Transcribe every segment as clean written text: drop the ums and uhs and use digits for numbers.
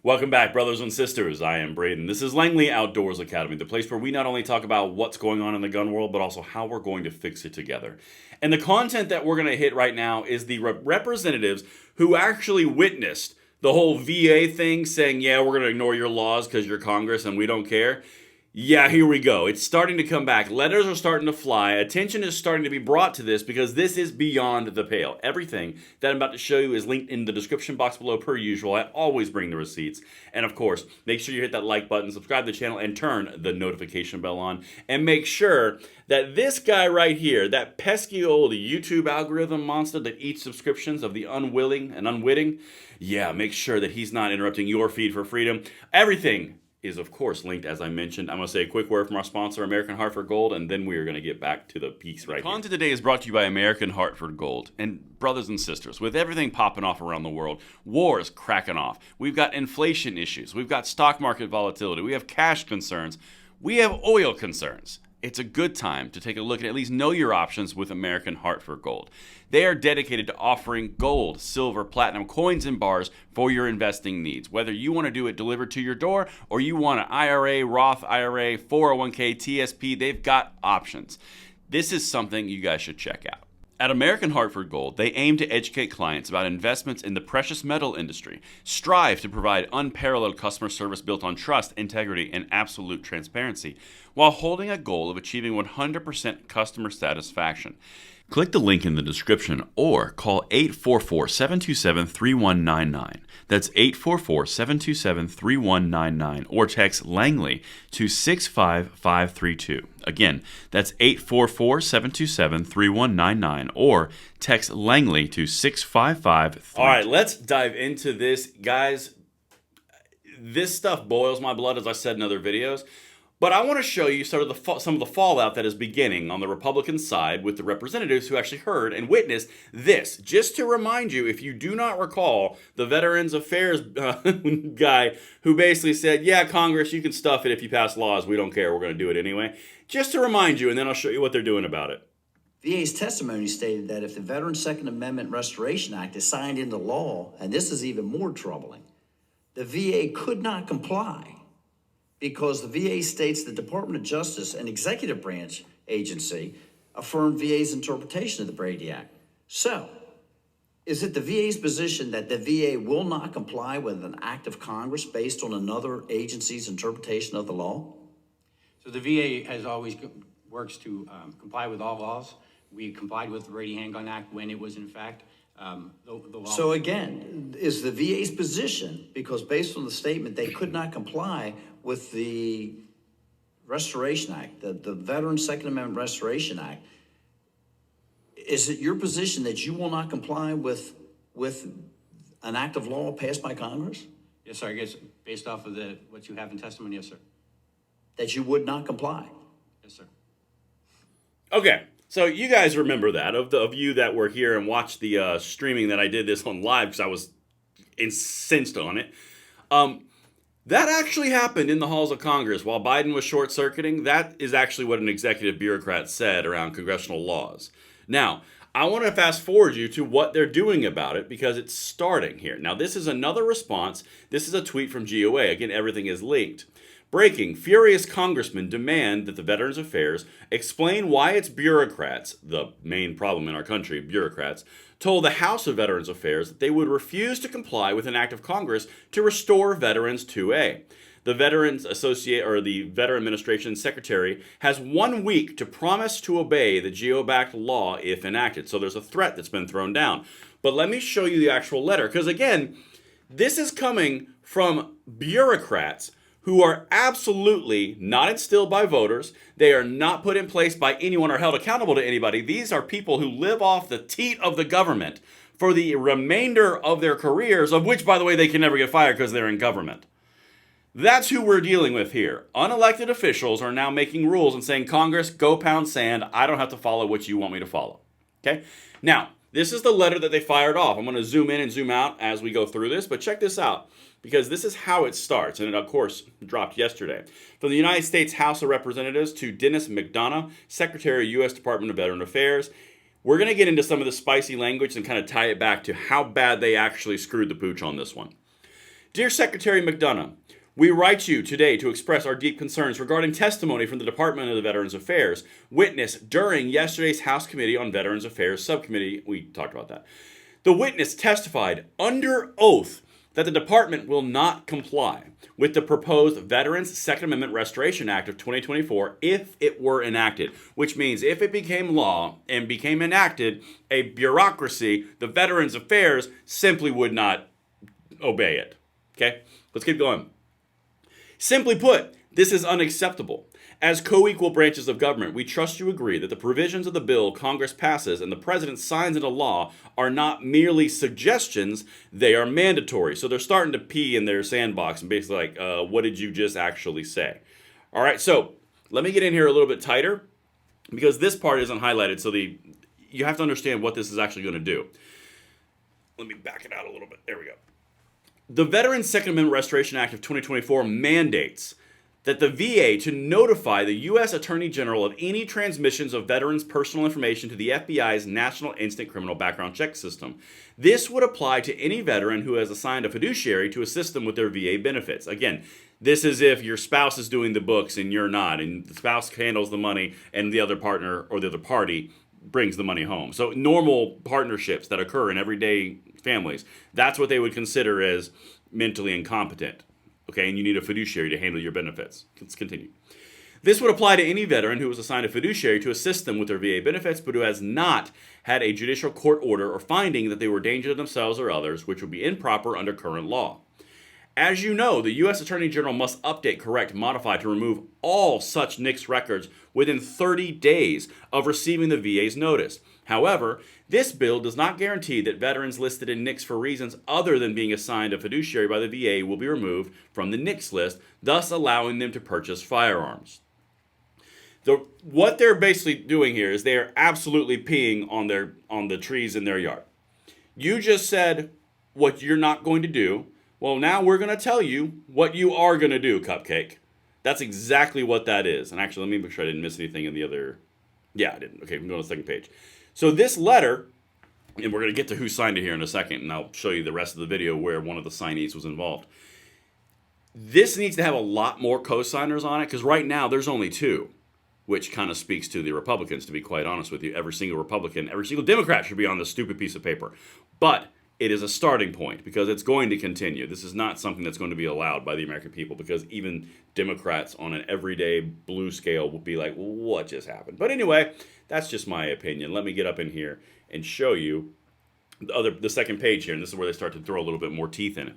Welcome back, brothers and sisters. I am Braden. This is Langley Outdoors Academy, the place where we not only talk about what's going on in the gun world, but also how we're going to fix it together. And the content that we're going to hit right now is the representatives who actually witnessed the whole VA thing saying, yeah, we're going to ignore your laws because you're Congress and we don't care. Yeah, here we go. It's starting to come back. Letters are starting to fly. Attention is starting to be brought to this because this is beyond the pale. Everything that I'm about to show you is linked in the description box below per usual. I always bring the receipts. And of course, make sure you hit that like button, subscribe to the channel, and turn the notification bell on. And make sure that this guy right here, that pesky old YouTube algorithm monster that eats subscriptions of the unwilling and unwitting, yeah, make sure that he's not interrupting your feed for freedom. Everything is, of course, linked, as I mentioned. I'm going to say a quick word from our sponsor, American Hartford Gold, and then we are going to get back to the piece right here. Content today is brought to you by American Hartford Gold. And brothers and sisters, with everything popping off around the world, wars cracking off, we've got inflation issues, we've got stock market volatility, we have cash concerns, we have oil concerns. It's a good time to take a look and at least know your options with American Hartford Gold. They are dedicated to offering gold, silver, platinum, coins, and bars for your investing needs. Whether you want to do it delivered to your door or you want an IRA, Roth IRA, 401k, TSP, they've got options. This is something you guys should check out. At American Hartford Gold, they aim to educate clients about investments in the precious metal industry, strive to provide unparalleled customer service built on trust, integrity, and absolute transparency, while holding a goal of achieving 100% customer satisfaction. Click the link in the description or call 844-727-3199. That's 844-727-3199 or text Langley to 65532. Again, that's 844-727-3199 or text Langley to 65532. All right, let's dive into this. Guys, this stuff boils my blood, as I said in other videos. But I want to show you sort of some of the fallout that is beginning on the Republican side with the representatives who actually heard and witnessed this. Just to remind you, if you do not recall, the Veterans Affairs guy who basically said, yeah, Congress, you can stuff it if you pass laws. We don't care. We're going to do it anyway. Just to remind you, and then I'll show you what they're doing about it. VA's testimony stated that if the Veterans Second Amendment Restoration Act is signed into law, and this is even more troubling, the VA could not comply, because the VA states the Department of Justice, an executive branch agency, affirmed VA's interpretation of the Brady Act. So, is it the VA's position that the VA will not comply with an act of Congress based on another agency's interpretation of the law? So the VA has always works to comply with all laws. We complied with the Brady Handgun Act when it was in fact the law. So again, is the VA's position, because based on the statement they could not comply with the Restoration Act, the Veterans Second Amendment Restoration Act, is it your position that you will not comply with an act of law passed by Congress? Yes, sir. I guess based off of what you have in testimony, yes, sir. That you would not comply? Yes, sir. Okay. So you guys remember that, of you that were here and watched the streaming that I did this on live because I was incensed on it. That actually happened in the halls of Congress while Biden was short-circuiting. That is actually what an executive bureaucrat said around congressional laws. Now, I want to fast forward you to what they're doing about it because it's starting here. Now, this is another response. This is a tweet from GOA. Again, everything is linked. Breaking, furious congressmen demand that the Veterans Affairs explain why its bureaucrats, the main problem in our country, bureaucrats, told the House of Veterans Affairs that they would refuse to comply with an act of Congress to restore Veterans 2A. The Veterans the Veteran Administration Secretary has 1 week to promise to obey the GEO-backed law if enacted. So there's a threat that's been thrown down. But let me show you the actual letter, because again, this is coming from bureaucrats who are absolutely not instilled by voters. They are not put in place by anyone or held accountable to anybody. These are people who live off the teat of the government for the remainder of their careers, of which, by the way, they can never get fired because they're in government. That's who we're dealing with here. Unelected officials are now making rules and saying, Congress, go pound sand. I don't have to follow what you want me to follow. Okay? Now, this is the letter that they fired off. I'm going to zoom in and zoom out as we go through this, but check this out, because this is how it starts, and it, of course, dropped yesterday. From the United States House of Representatives to Dennis McDonough, Secretary of U.S. Department of Veteran Affairs. We're going to get into some of the spicy language and kind of tie it back to how bad they actually screwed the pooch on this one. Dear Secretary McDonough, we write you today to express our deep concerns regarding testimony from the Department of Veterans Affairs witnessed during yesterday's House Committee on Veterans Affairs Subcommittee. We talked about that. The witness testified under oath that the department will not comply with the proposed Veterans Second Amendment Restoration Act of 2024 if it were enacted, which means if it became law and became enacted, a bureaucracy, the Veterans Affairs, simply would not obey it. Okay, let's keep going. Simply put, this is unacceptable. As co-equal branches of government, we trust you agree that the provisions of the bill Congress passes and the President signs into law are not merely suggestions, they are mandatory. So they're starting to pee in their sandbox and basically like, what did you just actually say? All right, so let me get in here a little bit tighter because this part isn't highlighted, so you have to understand what this is actually going to do. Let me back it out a little bit. There we go. The Veterans Second Amendment Restoration Act of 2024 mandates that the VA to notify the U.S. Attorney General of any transmissions of veterans' personal information to the FBI's National Instant Criminal Background Check System. This would apply to any veteran who has assigned a fiduciary to assist them with their VA benefits. Again, this is if your spouse is doing the books and you're not, and the spouse handles the money and the other partner or the other party brings the money home. So normal partnerships that occur in everyday families, that's what they would consider as mentally incompetent. Okay, and you need a fiduciary to handle your benefits. Let's continue. This would apply to any veteran who was assigned a fiduciary to assist them with their VA benefits, but who has not had a judicial court order or finding that they were a danger to themselves or others, which would be improper under current law. As you know, the U.S. Attorney General must update, correct, modify to remove all such NICS records within 30 days of receiving the VA's notice. However, this bill does not guarantee that veterans listed in NICS for reasons other than being assigned a fiduciary by the VA will be removed from the NICS list, thus allowing them to purchase firearms. What they're basically doing here is they are absolutely peeing on the trees in their yard. You just said what you're not going to do. Well, now we're going to tell you what you are going to do, Cupcake. That's exactly what that is. And actually, let me make sure I didn't miss anything in the other. Yeah, I didn't. Okay, I'm going to the second page. So this letter, and we're going to get to who signed it here in a second, and I'll show you the rest of the video where one of the signees was involved. This needs to have a lot more co-signers on it, because right now there's only two, which kind of speaks to the Republicans, to be quite honest with you. Every single Republican, every single Democrat should be on this stupid piece of paper. But it is a starting point, because it's going to continue. This is not something that's going to be allowed by the American people, because even Democrats on an everyday blue scale will be like, what just happened? But anyway, that's just my opinion. Let me get up in here and show you the second page here, and this is where they start to throw a little bit more teeth in it.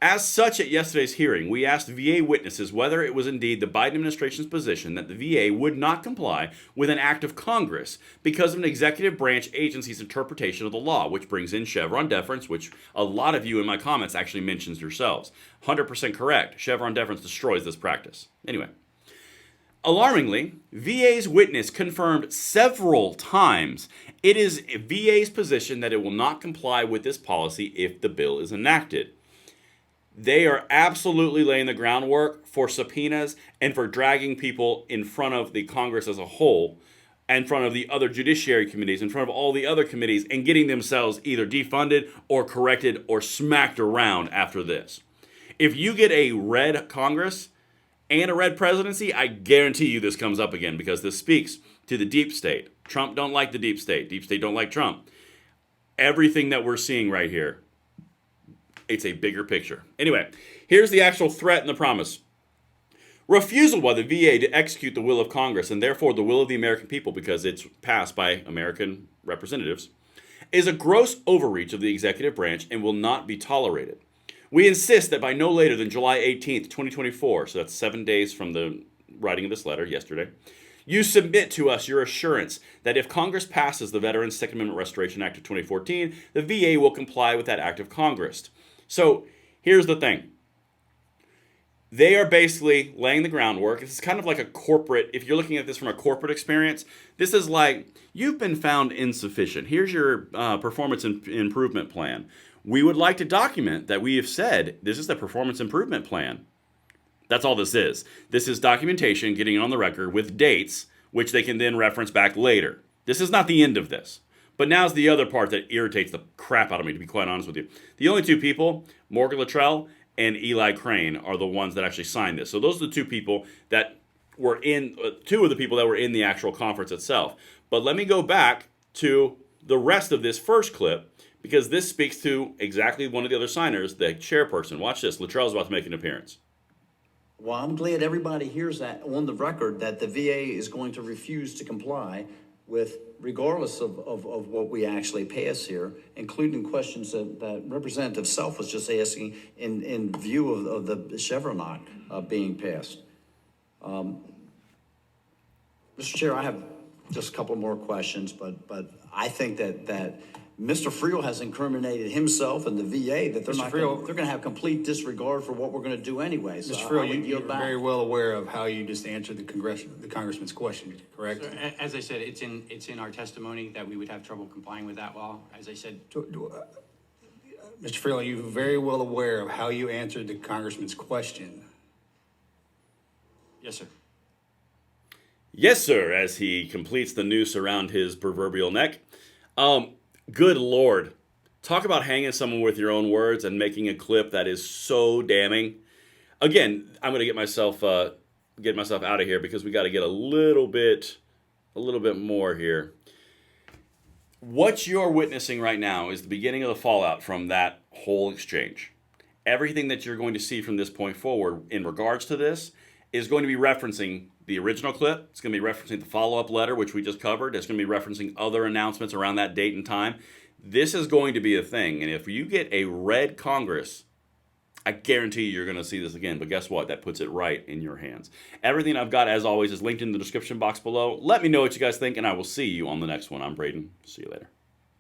As such, at yesterday's hearing, we asked VA witnesses whether it was indeed the Biden administration's position that the VA would not comply with an act of Congress because of an executive branch agency's interpretation of the law, which brings in Chevron deference, which a lot of you in my comments actually mentions yourselves. 100% correct. Chevron deference destroys this practice. Anyway. Alarmingly, VA's witness confirmed several times it is VA's position that it will not comply with this policy if the bill is enacted. They are absolutely laying the groundwork for subpoenas and for dragging people in front of the Congress as a whole, in front of the other judiciary committees, in front of all the other committees, and getting themselves either defunded or corrected or smacked around after this. If you get a red Congress and a red presidency, I guarantee you this comes up again, because this speaks to the deep state. Trump don't like the deep state. Deep state don't like Trump. Everything that we're seeing right here, it's a bigger picture. Anyway, here's the actual threat and the promise. Refusal by the VA to execute the will of Congress, and therefore the will of the American people, because it's passed by American representatives, is a gross overreach of the executive branch and will not be tolerated. We insist that by no later than July 18th, 2024, so that's 7 days from the writing of this letter yesterday, you submit to us your assurance that if Congress passes the Veterans Second Amendment Restoration Act of 2014, the VA will comply with that act of Congress. So here's the thing. They are basically laying the groundwork. This is kind of like a corporate, if you're looking at this from a corporate experience, this is like, you've been found insufficient. Here's your performance improvement plan. We would like to document that we have said this is the performance improvement plan. That's all this is. This is documentation, getting it on the record with dates, which they can then reference back later. This is not the end of this. But now's the other part that irritates the crap out of me, to be quite honest with you. The only two people, Morgan Luttrell and Eli Crane are the ones that actually signed this. So those are the two people that were in, two of the people that were in the actual conference itself. But let me go back to the rest of this first clip, because this speaks to exactly one of the other signers, the chairperson. Watch this. Luttrell's about to make an appearance. Well, I'm glad everybody hears that on the record, that the VA is going to refuse to comply with, regardless of what we actually pass here, including questions that Representative Self was just asking in view of the Chevron Act being passed. Mr. Chair, I have just a couple more questions, but I think that Mr. Friel has incriminated himself and the VA that they're going to have complete disregard for what we're going to do anyway. So Mr. Friel, you're very well aware of how you just answered the congressman's question, correct? So, as I said, it's in our testimony that we would have trouble complying with that law. As I said, Mr. Friel, you're very well aware of how you answered the congressman's question. yes, sir. Yes, sir, as he completes the noose around his proverbial neck. Good Lord. Talk about hanging someone with your own words and making a clip that is so damning. Again, I'm going to get myself out of here because we got to get a little bit more here. What you're witnessing right now is the beginning of the fallout from that whole exchange. Everything that you're going to see from this point forward in regards to this is going to be referencing the original clip. It's going to be referencing the follow-up letter, which we just covered. It's going to be referencing other announcements around that date and time. This is going to be a thing. And if you get a red Congress, I guarantee you're going to see this again. But guess what? That puts it right in your hands. Everything I've got, as always, is linked in the description box below. Let me know what you guys think, and I will see you on the next one. I'm Braden. See you later.